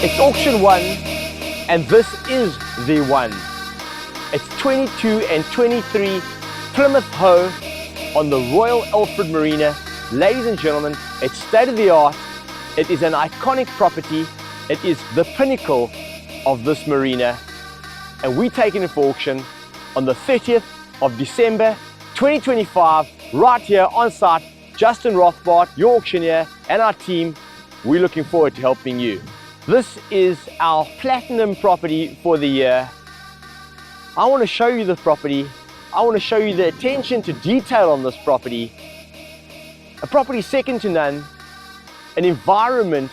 It's auction one, and this is the one. It's 22 and 23 Plymouth Hoe on the Royal Alfred Marina. Ladies and gentlemen, it's state of the art. It is an iconic property. It is the pinnacle of this marina, and we're taking it for auction on the 30th of December 2025, right here on site. Justin Rothbart, your auctioneer, and our team, we're looking forward to helping you. This is our platinum property for the year. I want to show you the property. I want to show you the attention to detail on this property. A property second to none, an environment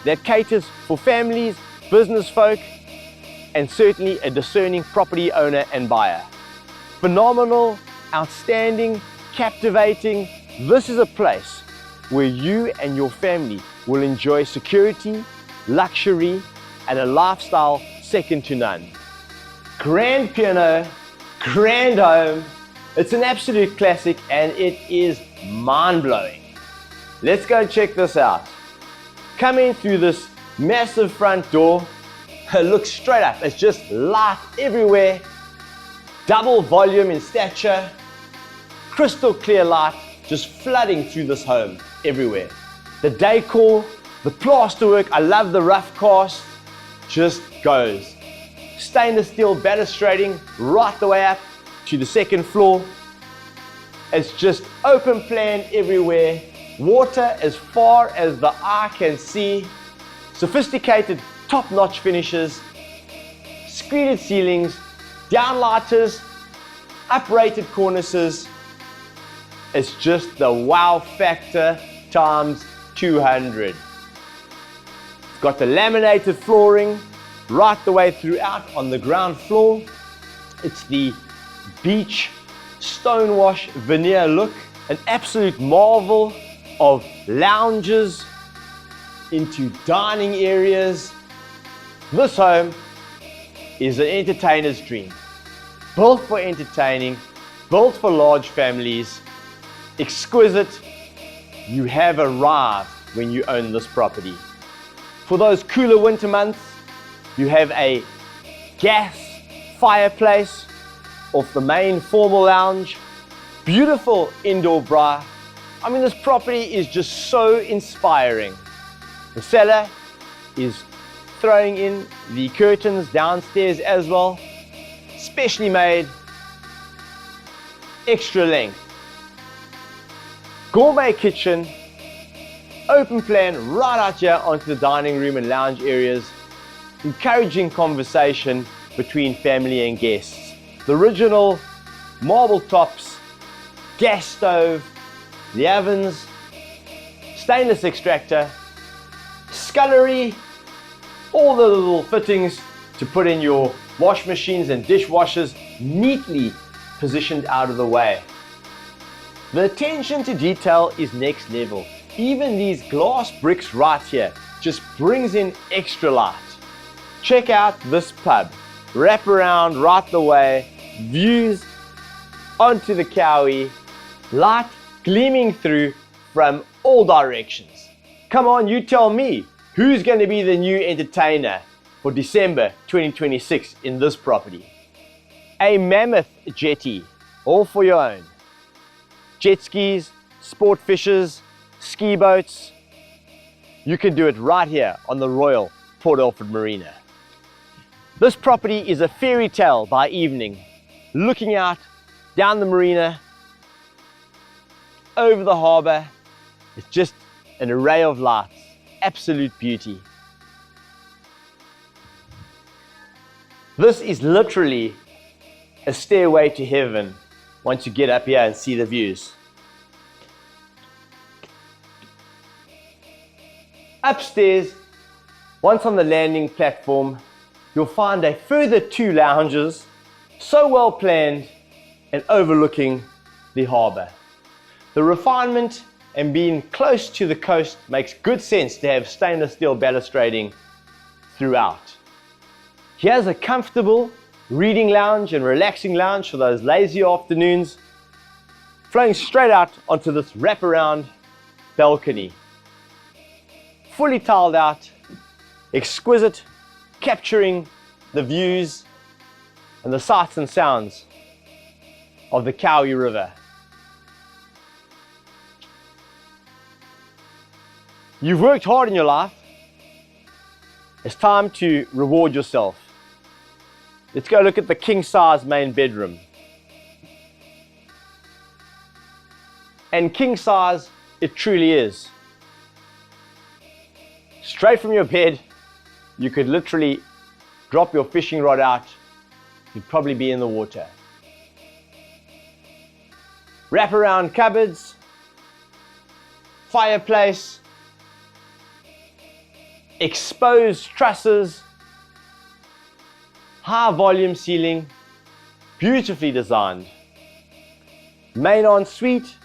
that caters for families, business folk, and certainly a discerning property owner and buyer. Phenomenal, outstanding, captivating. This is a place where you and your family will enjoy security, luxury, and a lifestyle second to none. Grand piano, grand home. It's an absolute classic and it is mind-blowing. Let's go check this out. Coming through this massive front door, look straight up. It's just light everywhere, double volume in stature, crystal clear light just flooding through this home everywhere. The decor, the plasterwork, I love the rough cast, just goes. Stainless steel balustrading right the way up to the second floor. It's just open plan everywhere. Water as far as the eye can see. Sophisticated top-notch finishes. Screened ceilings, downlighters, uprated cornices. It's just the wow factor times 200. It's got the laminated flooring right the way throughout on the ground floor. It's the beach stonewash veneer look, an absolute marvel of lounges into dining areas. This home is an entertainer's dream. Built for entertaining, built for large families, exquisite. You have arrived when you own this property. For those cooler winter months, you have a gas fireplace off the main formal lounge. Beautiful indoor bra. I mean, this property is just so inspiring. The seller is throwing in the curtains downstairs as well, specially made, extra length. Gourmet kitchen, open plan right out here onto the dining room and lounge areas, encouraging conversation between family and guests. The original marble tops, gas stove, the ovens, stainless extractor, scullery, all the little fittings to put in your wash machines and dishwashers, neatly positioned out of the way. The attention to detail is next level. Even these glass bricks right here just brings in extra light. Check out this pub. Wrap around right the way, views onto the Kowie, light gleaming through from all directions. Come on, you tell me, who's going to be the new entertainer for December 2026 in this property? A mammoth jetty, all for your own. Jet skis, sport fishers, ski boats. You can do it right here on the Royal Alfred Marina. This property is a fairy tale by evening, looking out down the marina, over the harbour. It's just an array of lights, absolute beauty. This is literally a stairway to heaven once you get up here and see the views. Upstairs, once on the landing platform, you'll find a further 2 lounges, so well planned and overlooking the harbour. The refinement and being close to the coast makes good sense to have stainless steel balustrading throughout. Here's a comfortable reading lounge and relaxing lounge for those lazy afternoons, flowing straight out onto this wraparound balcony. Fully tiled out, exquisite, capturing the views and the sights and sounds of the Kowie River. You've worked hard in your life. It's time to reward yourself. Let's go look at the king size main bedroom. And king size it truly is. Straight from your bed, you could literally drop your fishing rod out. You'd probably be in the water. Wraparound cupboards, fireplace, exposed trusses, high volume ceiling, beautifully designed. Main ensuite.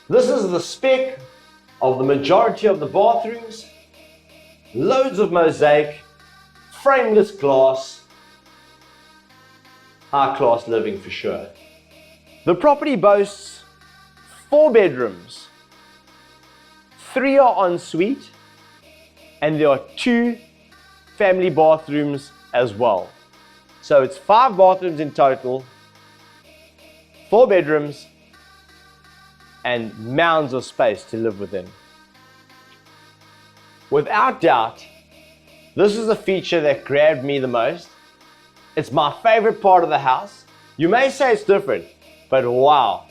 This is the spec of the majority of the bathrooms. Loads of mosaic, frameless glass, high class living for sure. The property boasts 4 bedrooms, 3 are en suite, and there are 2 family bathrooms as well. So it's 5 bathrooms in total, 4 bedrooms, and mounds of space to live within. Without doubt, this is the feature that grabbed me the most. It's my favorite part of the house. You may say it's different, but wow,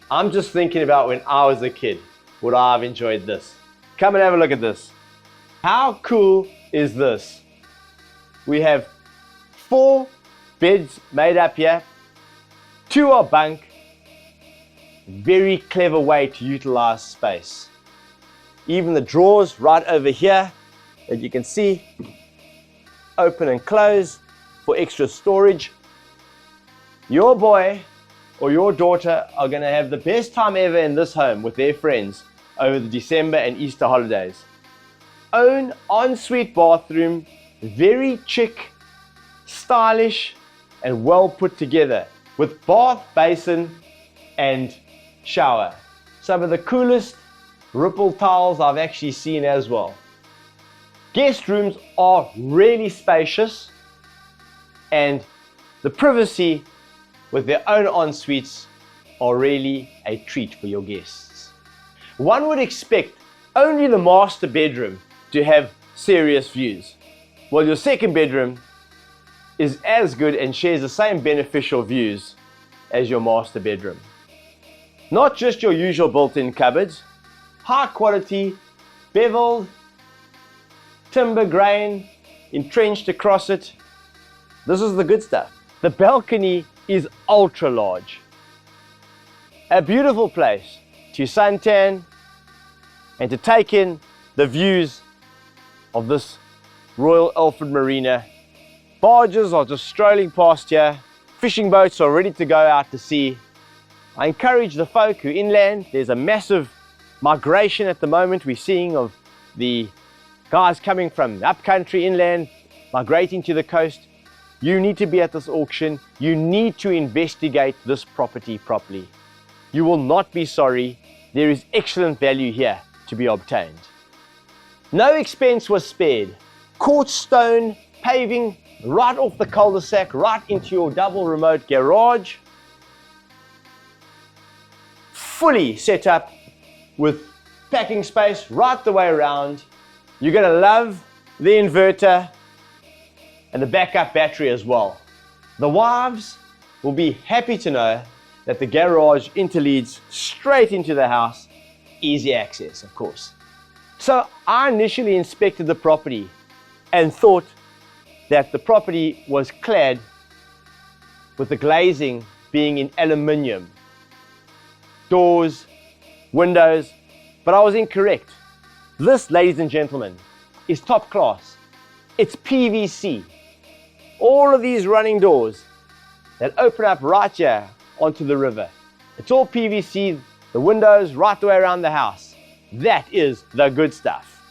I'm just thinking about when I was a kid, would I have enjoyed this? Come and have a look at this. How cool is this? We have 4 beds made up here, 2 are bunk. Very clever way to utilize space. Even the drawers right over here that you can see, open and close for extra storage. Your boy or your daughter are going to have the best time ever in this home with their friends over the December and Easter holidays. Own ensuite bathroom, very chic, stylish, and well put together with bath, basin, and shower. Some of the coolest ripple towels I've actually seen as well. Guest rooms are really spacious, and the privacy with their own en-suites are really a treat for your guests. One would expect only the master bedroom to have serious views. Well, your second bedroom is as good and shares the same beneficial views as your master bedroom. Not just your usual built-in cupboards, high quality, beveled, timber grain, entrenched across it. This is the good stuff. The balcony is ultra large. A beautiful place to suntan and to take in the views of this Royal Alfred Marina. Barges are just strolling past here. Fishing boats are ready to go out to sea. I encourage the folk who inland. There's a massive migration at the moment we're seeing of the guys coming from the upcountry inland, migrating to the coast. You need to be at this auction. You need to investigate this property properly. You will not be sorry. There is excellent value here to be obtained. No expense was spared. Quartz stone paving right off the cul-de-sac, right into your double remote garage. Fully set up with packing space right the way around. You're going to love the inverter and the backup battery as well. The wives will be happy to know that the garage interleads straight into the house. Easy access, of course. So I initially inspected the property and thought that the property was clad with the glazing being in aluminium. Doors, windows, but I was incorrect. This, ladies and gentlemen, is top class. It's PVC. All of these running doors that open up right here onto the river. It's all PVC, the windows right the way around the house. That is the good stuff.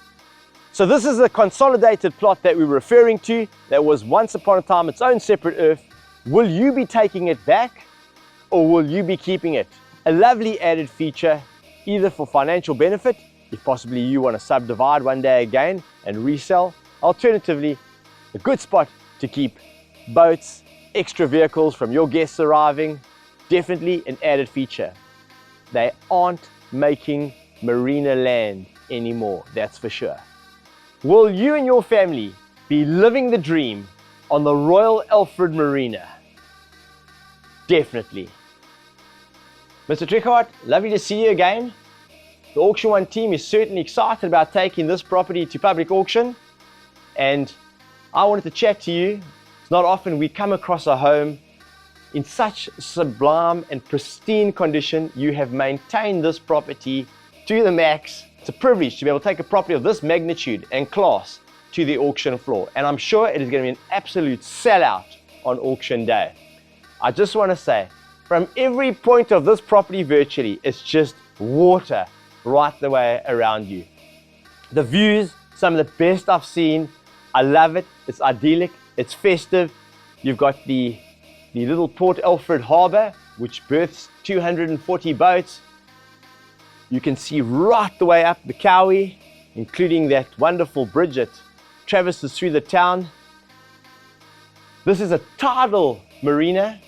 So this is the consolidated plot that we're referring to that was once upon a time its own separate earth. Will you be taking it back or will you be keeping it? A lovely added feature, either for financial benefit, if possibly you want to subdivide one day again and resell, Alternatively, a good spot to keep boats, extra vehicles from your guests arriving. Definitely an added feature. They aren't making marina land anymore, that's for sure. Will you and your family be living the dream on the Royal Alfred Marina? Definitely. Mr. Trichard, lovely to see you again. The Auction One team is certainly excited about taking this property to public auction, and I wanted to chat to you. It's not often we come across a home in such sublime and pristine condition. You have maintained this property to the max. It's a privilege to be able to take a property of this magnitude and class to the auction floor, and I'm sure it is going to be an absolute sellout on auction day. I just want to say, from every point of this property virtually, it's just water right the way around you. The views, some of the best I've seen. I love it. It's idyllic. It's festive. You've got the little Port Alfred Harbour, which berths 240 boats. You can see right the way up the Kowie, including that wonderful bridge that traverses through the town. This is a tidal marina,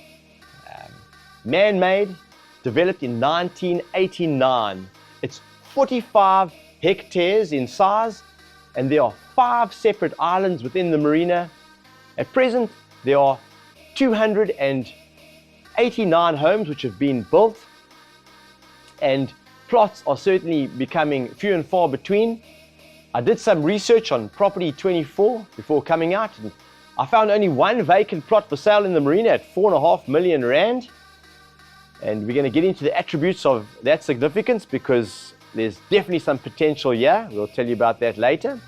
man-made, developed in 1989. It's 45 hectares in size, and there are 5 separate islands within the marina. At present, there are 289 homes which have been built, and plots are certainly becoming few and far between. I did some research on Property 24 before coming out, and I found only one vacant plot for sale in the marina at 4.5 million rand. And we're going to get into the attributes of that significance, because there's definitely some potential here. We'll tell you about that later.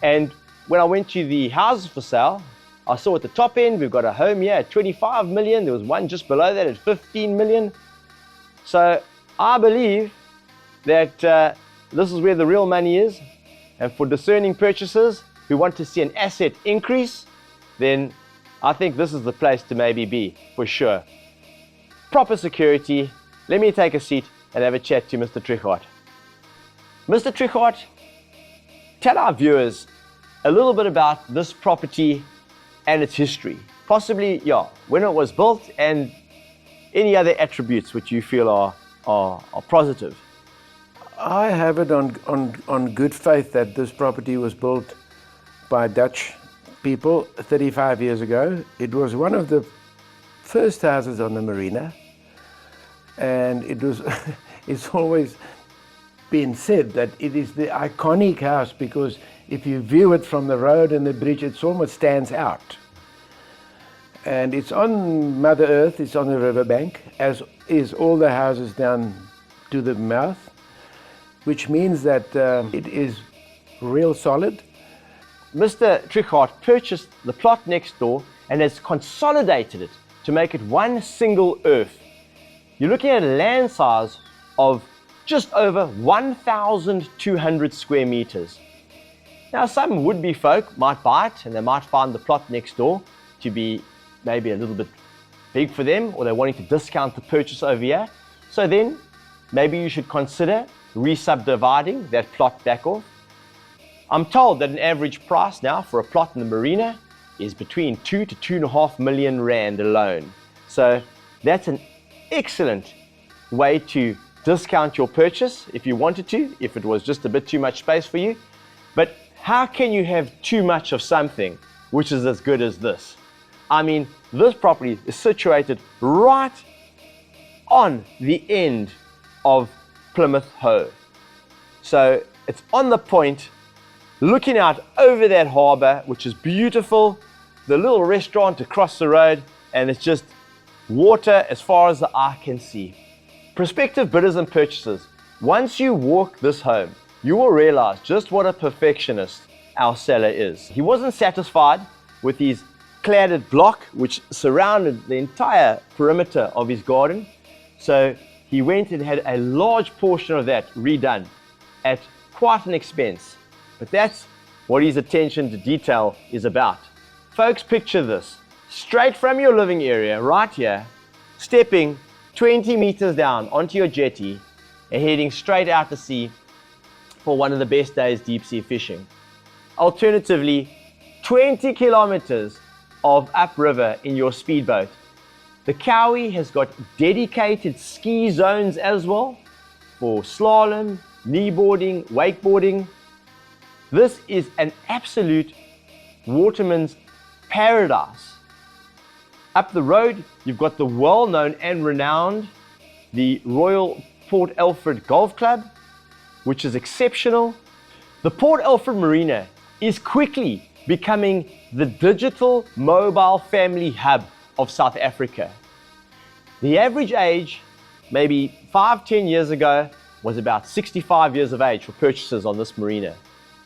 And when I went to the houses for sale, I saw at the top end, we've got a home here at 25 million. There was one just below that at 15 million. So I believe that this is where the real money is. And for discerning purchasers who want to see an asset increase, then I think this is the place to maybe be, for sure. Proper security. Let me take a seat and have a chat to Mr. Trichard. Mr. Trichard, tell our viewers a little bit about this property and its history. Possibly, when it was built, and any other attributes which you feel are positive. I have it on good faith that this property was built by Dutch people 35 years ago. It was one of the first houses on the marina, and it's always been said that it is the iconic house, because if you view it from the road and the bridge, it almost stands out. And it's on Mother Earth, it's on the riverbank, as is all the houses down to the mouth, which means that it is real solid. Mr. Trichard purchased the plot next door and has consolidated it to make it one single earth. You're looking at a land size of just over 1,200 square meters. Now, some would-be folk might buy it, and they might find the plot next door to be maybe a little bit big for them, or they're wanting to discount the purchase over here. So then maybe you should consider re-subdividing that plot back off. I'm told that an average price now for a plot in the marina is between 2 to 2.5 million rand alone. So that's an excellent way to discount your purchase if you wanted to, if it was just a bit too much space for you. But how can you have too much of something which is as good as this? I mean, this property is situated right on the end of Plymouth Hoe. So it's on the point, looking out over that harbour, which is beautiful, the little restaurant across the road, and it's just water as far as the eye can see. Prospective bidders and purchasers, once you walk this home, you will realize just what a perfectionist our seller is. He wasn't satisfied with his cladded block which surrounded the entire perimeter of his garden, so he went and had a large portion of that redone at quite an expense. But that's what his attention to detail is about. Folks, picture this. Straight from your living area, right here, stepping 20 meters down onto your jetty and heading straight out to sea for one of the best days deep sea fishing. alternatively 20 kilometers of upriver in your speedboat. The Kowie has got dedicated ski zones as well for slalom, kneeboarding, wakeboarding. This is an absolute waterman's paradise. Up the road, you've got the well-known and renowned, the Royal Port Alfred Golf Club, which is exceptional. The Port Alfred Marina is quickly becoming the digital mobile family hub of South Africa. The average age, maybe 5-10 years ago, was about 65 years of age for purchasers on this marina.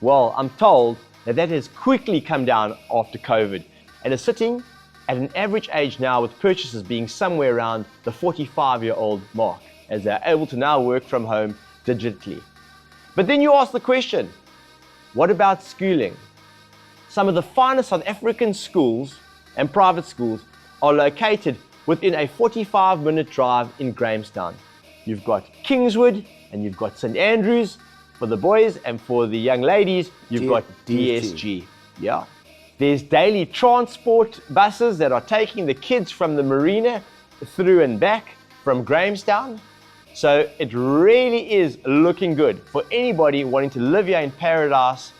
Well, I'm told that that has quickly come down after COVID and is sitting at an average age now with purchasers being somewhere around the 45-year-old mark, as they're able to now work from home digitally. But then you ask the question, what about schooling? Some of the finest South African schools and private schools are located within a 45-minute drive in Grahamstown. You've got Kingswood and you've got St. Andrews for the boys, and for the young ladies, you've got DSG. Yeah. There's daily transport buses that are taking the kids from the marina through and back from Grahamstown. So it really is looking good for anybody wanting to live here in paradise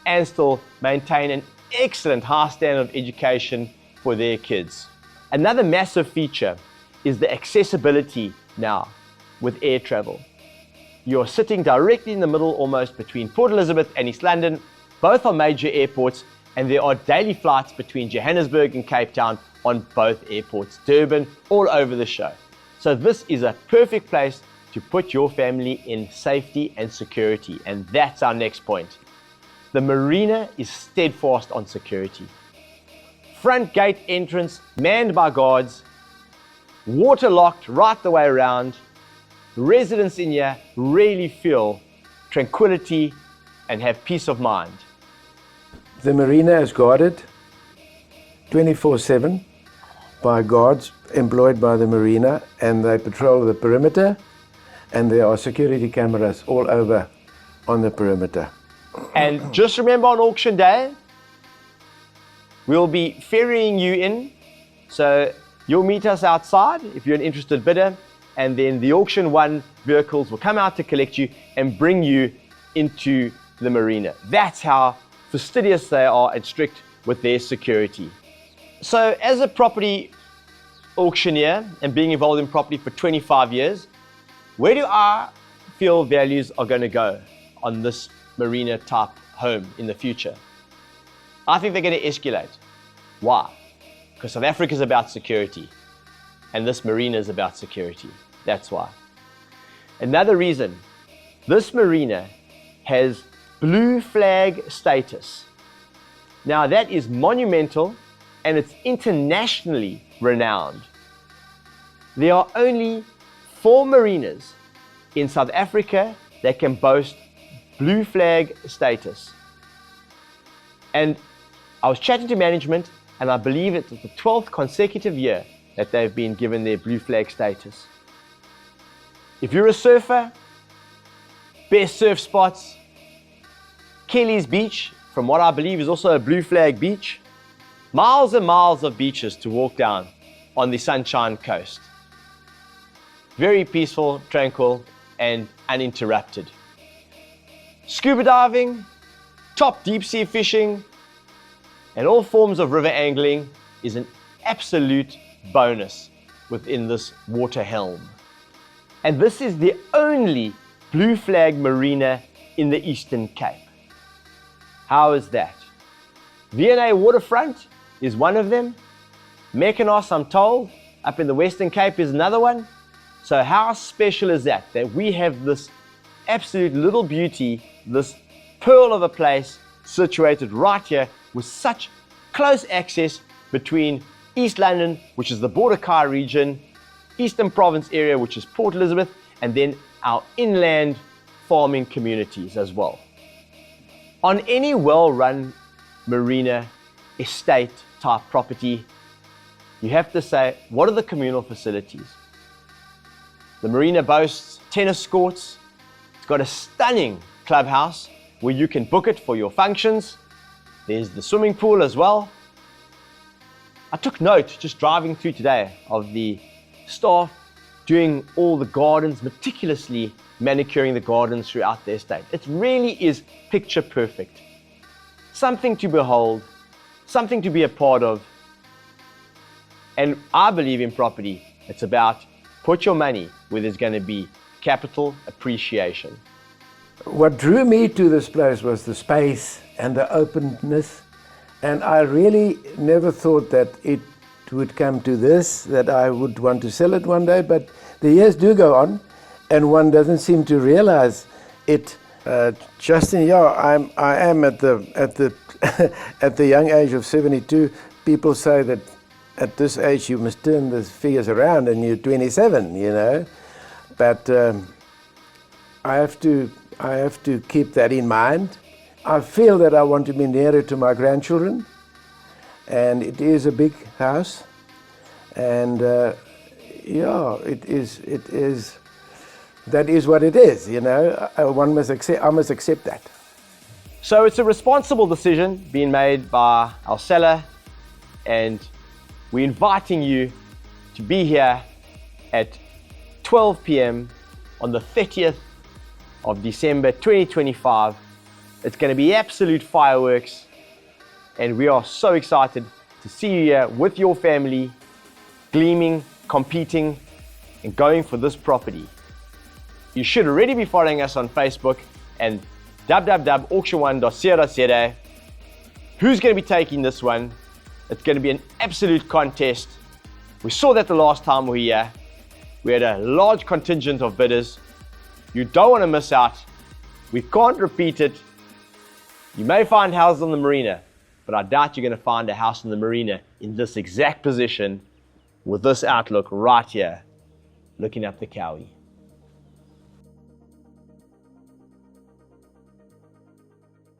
and still maintain an excellent high standard of education for their kids. Another massive feature is the accessibility now with air travel. You're sitting directly in the middle almost between Port Elizabeth and East London. Both are major airports, and there are daily flights between Johannesburg and Cape Town on both airports, Durban, all over the show. So this is a perfect place to put your family in safety and security, and that's our next point. The marina is steadfast on security. Front gate entrance manned by guards, water locked right the way around. Residents in here really feel tranquility and have peace of mind. The marina is guarded 24/7 by guards employed by the marina, and they patrol the perimeter, and there are security cameras all over on the perimeter. And just remember, on auction day, we'll be ferrying you in, so you'll meet us outside if you're an interested bidder, and then the auction one vehicles will come out to collect you and bring you into the marina. That's how fastidious they are and strict with their security. So as a property auctioneer and being involved in property for 25 years, where do I feel values are going to go on this marina type home in the future? I think they're going to escalate. Why? Because South Africa is about security, and this marina is about security. That's why. Another reason, this marina has blue flag status. Now that is monumental, and it's internationally renowned. There are only 4 marinas in South Africa that can boast blue flag status. And I was chatting to management, and I believe it's the 12th consecutive year that they've been given their blue flag status. If you're a surfer, best surf spots, Kelly's Beach, from what I believe is also a blue flag beach. Miles and miles of beaches to walk down on the Sunshine Coast. Very peaceful, tranquil, and uninterrupted. Scuba diving, top deep sea fishing, and all forms of river angling is an absolute bonus within this water helm. And this is the only blue flag marina in the Eastern Cape. How is that? V&A Waterfront is one of them. Mykonos, I'm told, up in the Western Cape is another one. So how special is that we have this absolute little beauty, this pearl of a place situated right here with such close access between East London, which is the Border Kai region, Eastern Province area, which is Port Elizabeth, and then our inland farming communities as well. On any well-run marina estate type property, you have to say, what are the communal facilities? The marina boasts tennis courts. It's got a stunning clubhouse where you can book it for your functions. There's the swimming pool as well. I took note just driving through today of the staff doing all the gardens, meticulously manicuring the gardens throughout the estate. It really is picture perfect. Something to behold, something to be a part of. And I believe in property, it's about put your money where there's going to be capital appreciation. What drew me to this place was the space and the openness, and I really never thought that it would come to this, that I would want to sell it one day, but the years do go on and one doesn't seem to realize it. Justin, yeah, I am at the at the young age of 72. People say that at this age you must turn the figures around and you're 27, you know, but I have to keep that in mind. I feel that I want to be nearer to my grandchildren, and it is a big house, and yeah, it is. That is what it is, you know. I must accept that. So it's a responsible decision being made by our seller, and we're inviting you to be here at 12 p.m. on the 30th of December 2025. It's going to be absolute fireworks, and we are so excited to see you here with your family, gleaming, competing, and going for this property. You should already be following us on Facebook and www.auction1.co.za. Who's going to be taking this one? It's going to be an absolute contest. We saw that the last time we were here. We had a large contingent of bidders. You don't want to miss out. We can't repeat it. You may find houses on the marina, but I doubt you're going to find a house on the marina in this exact position with this outlook right here, looking up the Kowie.